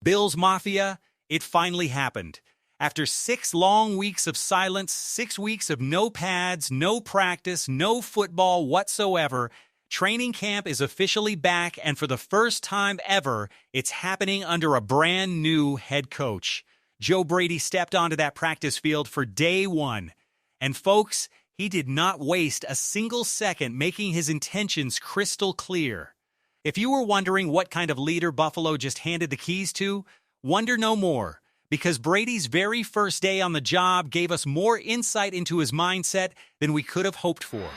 Bills Mafia, it finally happened. After 6 long weeks of silence, 6 weeks of no pads, no practice, no football whatsoever, training camp is officially back, and for the first time ever, it's happening under a brand new head coach. Joe Brady stepped onto that practice field for day one. And folks, he did not waste a single second making his intentions crystal clear. If you were wondering what kind of leader Buffalo just handed the keys to, wonder no more, because Brady's very first day on the job gave us more insight into his mindset than we could have hoped for.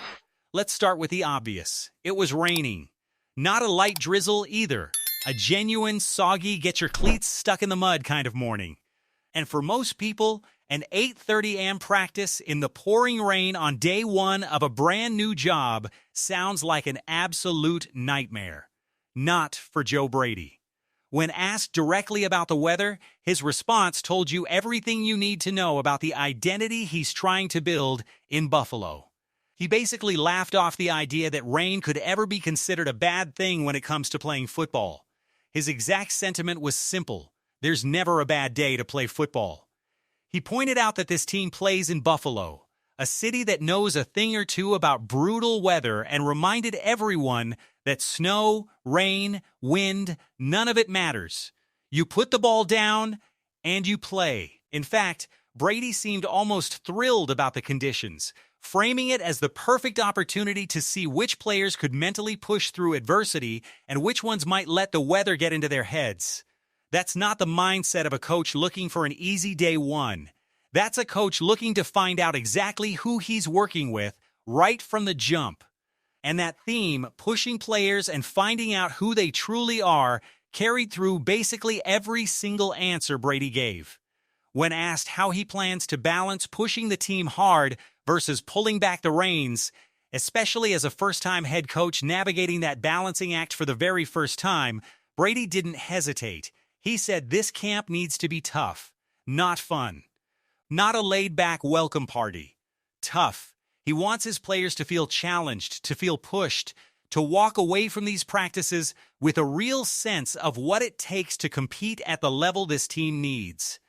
Let's start with the obvious. It was raining. Not a light drizzle either. A genuine, soggy, get your cleats stuck in the mud kind of morning. And for most people, an 8:30 a.m. practice in the pouring rain on day one of a brand new job sounds like an absolute nightmare. Not for Joe Brady. When asked directly about the weather, his response told you everything you need to know about the identity he's trying to build in Buffalo. He basically laughed off the idea that rain could ever be considered a bad thing when it comes to playing football. His exact sentiment was simple: there's never a bad day to play football. He pointed out that this team plays in Buffalo, a city that knows a thing or two about brutal weather, and reminded everyone that snow, rain, wind, none of it matters. You put the ball down and you play. In fact, Brady seemed almost thrilled about the conditions, framing it as the perfect opportunity to see which players could mentally push through adversity and which ones might let the weather get into their heads. That's not the mindset of a coach looking for an easy day one. That's a coach looking to find out exactly who he's working with right from the jump. And that theme, pushing players and finding out who they truly are, carried through basically every single answer Brady gave. When asked how he plans to balance pushing the team hard versus pulling back the reins, especially as a first-time head coach navigating that balancing act for the very first time, Brady didn't hesitate. He said this camp needs to be tough, not fun. Not a laid-back welcome party. Tough. He wants his players to feel challenged, to feel pushed, to walk away from these practices with a real sense of what it takes to compete at the level this team needs.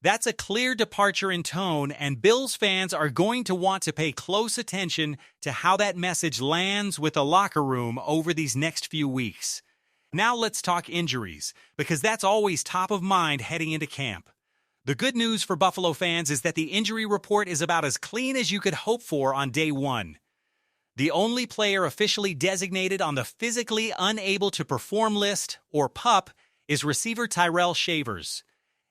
That's a clear departure in tone, and Bills fans are going to want to pay close attention to how that message lands with the locker room over these next few weeks. Now let's talk injuries, because that's always top of mind heading into camp. The good news for Buffalo fans is that the injury report is about as clean as you could hope for on day one. The only player officially designated on the physically unable to perform list, or PUP, is receiver Tyrell Shavers.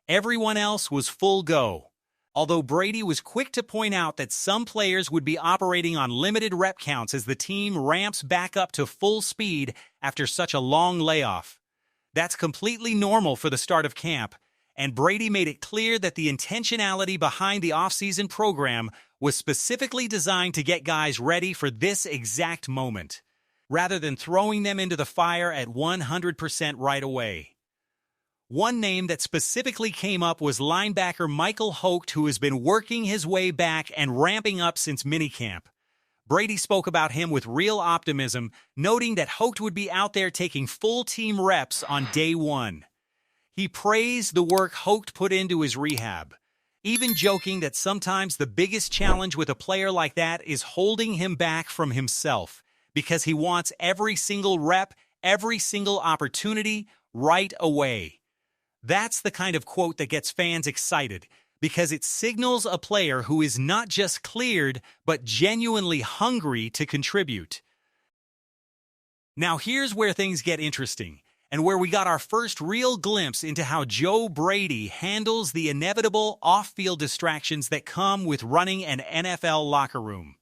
Everyone else was full go, although Brady was quick to point out that some players would be operating on limited rep counts as the team ramps back up to full speed after such a long layoff. That's completely normal for the start of camp, and Brady made it clear that the intentionality behind the offseason program was specifically designed to get guys ready for this exact moment, rather than throwing them into the fire at 100% right away. One name that specifically came up was linebacker Michael Holt, who has been working his way back and ramping up since minicamp. Brady spoke about him with real optimism, noting that Holt would be out there taking full team reps on day one. He praised the work Holt put into his rehab, even joking that sometimes the biggest challenge with a player like that is holding him back from himself, because he wants every single rep, every single opportunity, right away. That's the kind of quote that gets fans excited, because it signals a player who is not just cleared, but genuinely hungry to contribute. Now here's where things get interesting, and where we got our first real glimpse into how Joe Brady handles the inevitable off-field distractions that come with running an NFL locker room.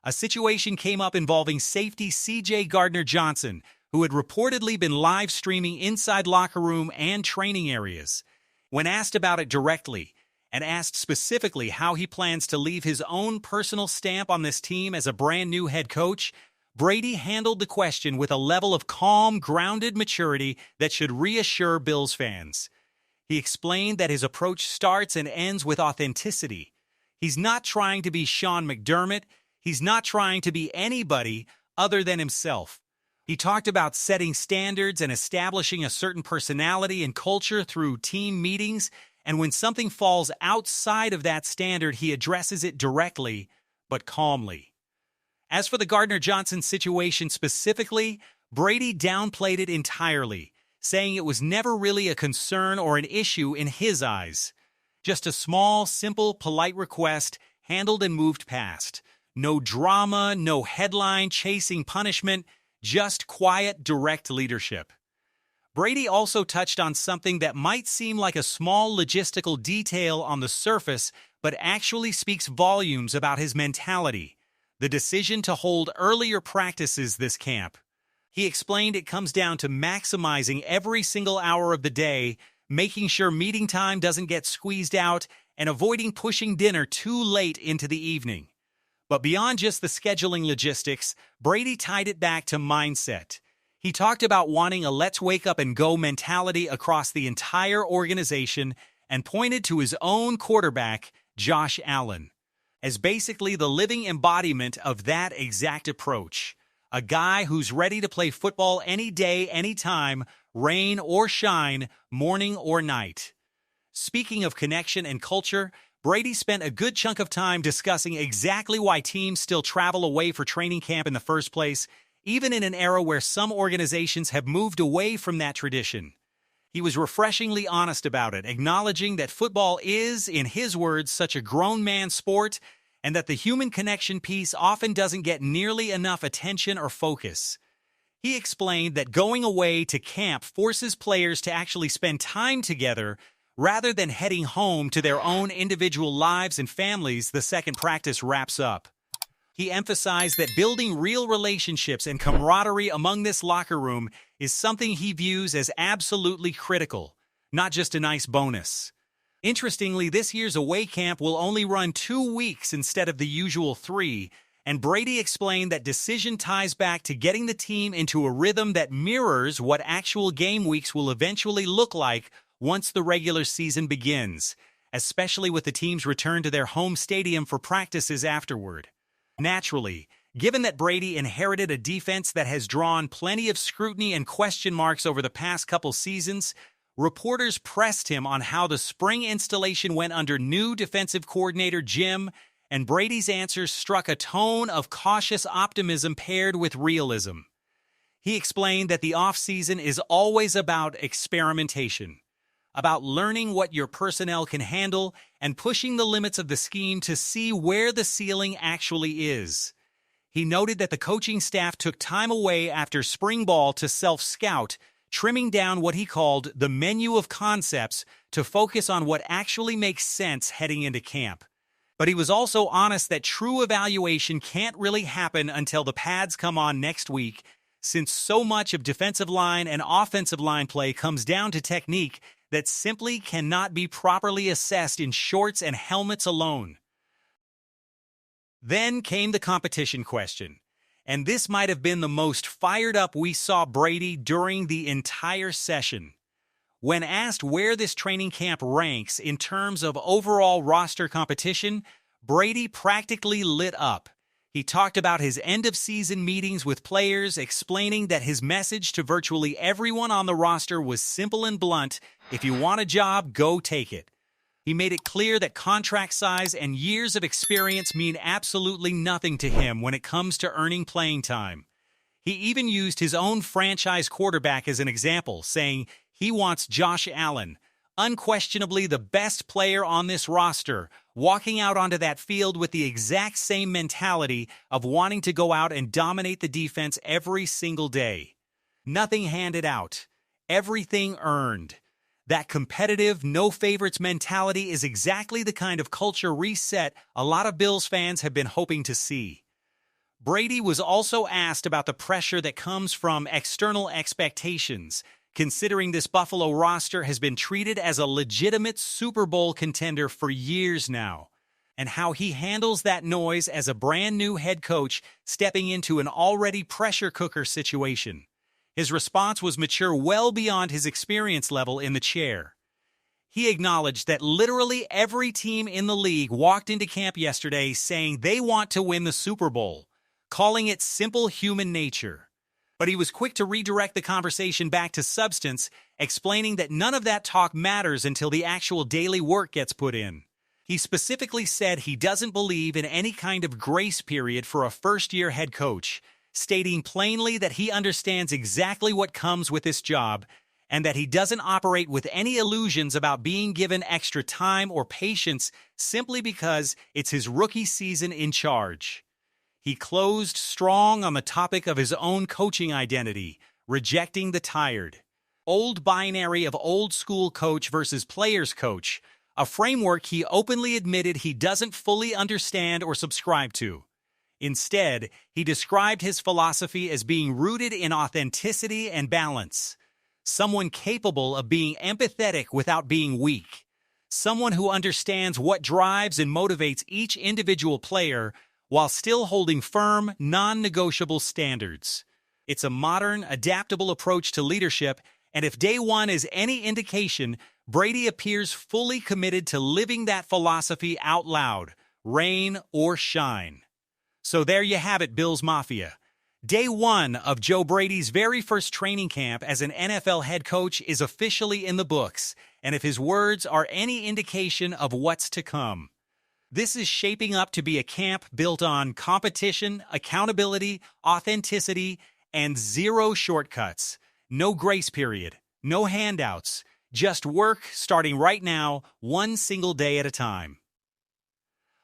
A situation came up involving safety C.J. Gardner-Johnson, who had reportedly been live streaming inside locker room and training areas. When asked about it directly, and asked specifically how he plans to leave his own personal stamp on this team as a brand new head coach, Brady handled the question with a level of calm, grounded maturity that should reassure Bills fans. He explained that his approach starts and ends with authenticity. He's not trying to be Sean McDermott. He's not trying to be anybody other than himself. He talked about setting standards and establishing a certain personality and culture through team meetings, and when something falls outside of that standard, he addresses it directly, but calmly. As for the Gardner-Johnson situation specifically, Brady downplayed it entirely, saying it was never really a concern or an issue in his eyes. Just a small, simple, polite request, handled and moved past. No drama, no headline chasing punishment, just quiet, direct leadership. Brady also touched on something that might seem like a small logistical detail on the surface, but actually speaks volumes about his mentality: the decision to hold earlier practices this camp. He explained it comes down to maximizing every single hour of the day, making sure meeting time doesn't get squeezed out, and avoiding pushing dinner too late into the evening. But beyond just the scheduling logistics, Brady tied it back to mindset. He talked about wanting a let's wake up and go mentality across the entire organization and pointed to his own quarterback, Josh Allen, as basically the living embodiment of that exact approach. A guy who's ready to play football any day, anytime, rain or shine, morning or night. Speaking of connection and culture, Brady spent a good chunk of time discussing exactly why teams still travel away for training camp in the first place, even in an era where some organizations have moved away from that tradition. He was refreshingly honest about it, acknowledging that football is, in his words, such a grown man sport, and that the human connection piece often doesn't get nearly enough attention or focus. He explained that going away to camp forces players to actually spend time together rather than heading home to their own individual lives and families the second practice wraps up. He emphasized that building real relationships and camaraderie among this locker room is something he views as absolutely critical, not just a nice bonus. Interestingly, this year's away camp will only run 2 weeks instead of the usual 3, and Brady explained that decision ties back to getting the team into a rhythm that mirrors what actual game weeks will eventually look like once the regular season begins, especially with the team's return to their home stadium for practices afterward. Naturally, given that Brady inherited a defense that has drawn plenty of scrutiny and question marks over the past couple seasons, reporters pressed him on how the spring installation went under new defensive coordinator Jim, and Brady's answers struck a tone of cautious optimism paired with realism. He explained that the offseason is always about experimentation, about learning what your personnel can handle and pushing the limits of the scheme to see where the ceiling actually is. He noted that the coaching staff took time away after spring ball to self-scout, trimming down what he called the menu of concepts to focus on what actually makes sense heading into camp. But he was also honest that true evaluation can't really happen until the pads come on next week, since so much of defensive line and offensive line play comes down to technique that simply cannot be properly assessed in shorts and helmets alone. Then came the competition question, and this might have been the most fired up we saw Brady during the entire session. When asked where this training camp ranks in terms of overall roster competition, Brady practically lit up. He talked about his end-of-season meetings with players, explaining that his message to virtually everyone on the roster was simple and blunt: if you want a job, go take it. He made it clear that contract size and years of experience mean absolutely nothing to him when it comes to earning playing time. He even used his own franchise quarterback as an example, saying he wants Josh Allen, unquestionably the best player on this roster, walking out onto that field with the exact same mentality of wanting to go out and dominate the defense every single day. Nothing handed out, everything earned. That competitive, no-favorites mentality is exactly the kind of culture reset a lot of Bills fans have been hoping to see. Brady was also asked about the pressure that comes from external expectations, considering this Buffalo roster has been treated as a legitimate Super Bowl contender for years now, and how he handles that noise as a brand-new head coach stepping into an already pressure cooker situation. His response was mature well beyond his experience level in the chair. He acknowledged that literally every team in the league walked into camp yesterday saying they want to win the Super Bowl, calling it simple human nature. But he was quick to redirect the conversation back to substance, explaining that none of that talk matters until the actual daily work gets put in. He specifically said he doesn't believe in any kind of grace period for a first-year head coach, stating plainly that he understands exactly what comes with this job and that he doesn't operate with any illusions about being given extra time or patience simply because it's his rookie season in charge. He closed strong on the topic of his own coaching identity, rejecting the tired, old binary of old-school coach versus players coach, a framework he openly admitted he doesn't fully understand or subscribe to. Instead, he described his philosophy as being rooted in authenticity and balance. Someone capable of being empathetic without being weak. Someone who understands what drives and motivates each individual player while still holding firm, non-negotiable standards. It's a modern, adaptable approach to leadership, and if day one is any indication, Brady appears fully committed to living that philosophy out loud, rain or shine. So there you have it, Bills Mafia. Day one of Joe Brady's very first training camp as an NFL head coach is officially in the books, and if his words are any indication of what's to come. This is shaping up to be a camp built on competition, accountability, authenticity, and zero shortcuts. No grace period, no handouts, just work starting right now, one single day at a time.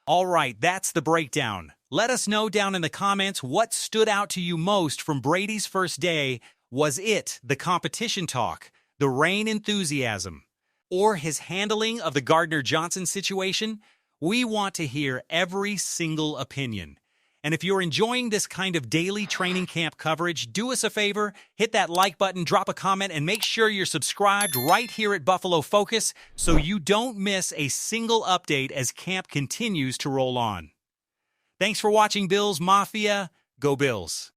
All right, that's the breakdown. Let us know down in the comments what stood out to you most from Brady's first day. Was it the competition talk, the rain enthusiasm, or his handling of the Gardner-Johnson situation? We want to hear every single opinion. And if you're enjoying this kind of daily training camp coverage, do us a favor, hit that like button, drop a comment, and make sure you're subscribed right here at Buffalo Focus so you don't miss a single update as camp continues to roll on. Thanks for watching Bills Mafia. Go Bills.